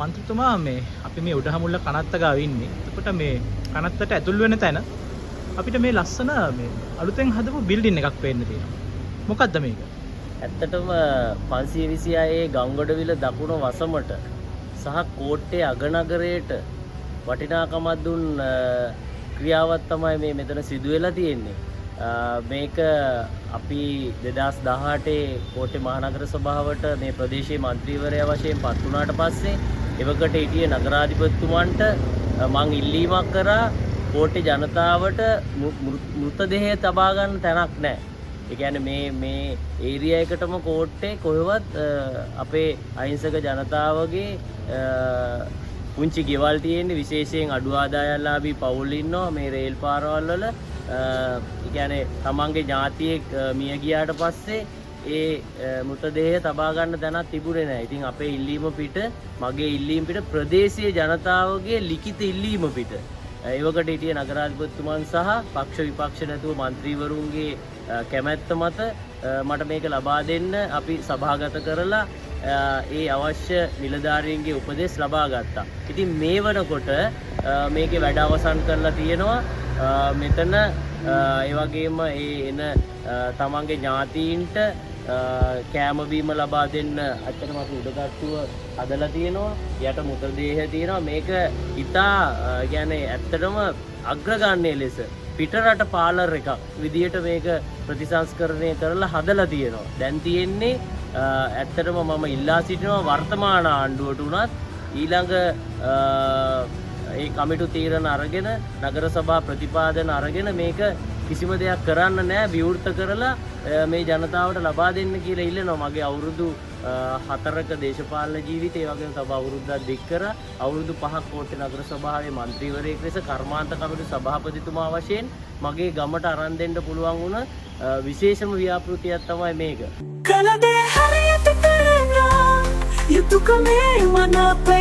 මන්ත්‍රීතුමා මේ අපි මේ උඩහමුල්ල කනත්ත ගාව ඉන්නේ. එතකොට මේ කනත්තට ඇතුල් වෙන තැන අපිට මේ ලස්සන මේ අලුතෙන් හදපු බිල්ඩින් එකක් පේන්න තියෙනවා. මොකක්ද මේක? ඇත්තටම 526 ගංගොඩවිල දකුණ වසමට සහ කෝට්ටේ අගනගරයට වටිනාකමක් දුන් ක්‍රියාවක් තමයි මේ මෙතන සිදු වෙලා තියෙන්නේ. මේක අපි 2018 කෝට්ටේ මහනගර සභාවට මේ ප්‍රදේශයේ മന്ത്രിවරයා වශයෙන් පත් වුණාට පස්සේ එවකට හිටිය නගරාධිපතිතුමන්ට මං ඉල්ලීමක් කරා කෝට්ටේ ජනතාවට මෘතදේහය තබා ගන්න තැනක් නැහැ. ඒ කියන්නේ මේ ඒරියා එකටම කෝට්ටේ කොහෙවත් අපේ අහිංසක ජනතාවගේ පුංචි ගෙවල් තියෙන්නේ, විශේෂයෙන් අඩු ආදායම්ලාභී පවුල් ඉන්නවා මේ රේල් පාරවල් වල. ඒ කියන්නේ තමන්ගේ ඥාතියෙක් මිය ගියාට පස්සේ ඒ මෘතදේහය තබා ගන්න තැනක් තිබුණේ නැහැ. ඉතින් අපේ ඉල්ලීම පිට, මගේ ඉල්ලීම පිට, ප්‍රදේශීය ජනතාවගේ ලිඛිත ඉල්ලීම පිට ඒවකට හිටිය නගරාධිපතිතුමන් සහ පක්ෂ විපක්ෂ නැතුව മന്ത്രിවරුන්ගේ කැමැත්ත මත මට මේක ලබා දෙන්න අපි සභාගත කරලා ඒ අවශ්‍ය නිලධාරීන්ගේ උපදෙස් ලබා ගත්තා. ඉතින් මේ වනකොට මේකේ වැඩ අවසන් කරලා තියෙනවා. මෙතන ඒ වගේම ඒ එන තමන්ගේ ඥාතීන්ට කෑම බීම ලබා දෙන්න අච්චරම අපි උඩගට්ටුව හදලා තියෙනවා. යට මෘතදේහ තියෙනවා. මේක ඉතා කියන්නේ ඇත්තටම අග්‍රගණ්‍ය ලෙස පිටරට පාලර් එකක් විදියට මේක ප්‍රතිසංස්කරණය කරලා හදලා තියෙනවා. දැන් තියෙන්නේ ඇත්තටම මම ඉල්ලා සිටිනවා වර්තමාන ආණ්ඩුවට උනත් ඊළඟ ඒ කමිටු තීරණ අරගෙන නගර සභා ප්‍රතිපාදන අරගෙන මේක කිසිම දෙයක් කරන්න නැහැ, විවෘත කරලා මේ ජනතාවට ලබා දෙන්න කියලා ඉල්ලනවා. මගේ අවුරුදු 4ක දේශපාලන ජීවිතය ඒ වගේම තව අවුරුද්දක් දික් කරා අවුරුදු 5ක් කෝට්ටේ නගර සභාවේ മന്ത്രിවරයෙක් ලෙස කර්මාන්ත කමිටු සභාපතිතුමා වශයෙන් මගේ ගමට අරන් දෙන්න පුළුවන් වුණ විශේෂම ව්‍යාපෘතියක් තමයි මේක. කලදේ හරියට කරනවා යුතුයකමේ මනප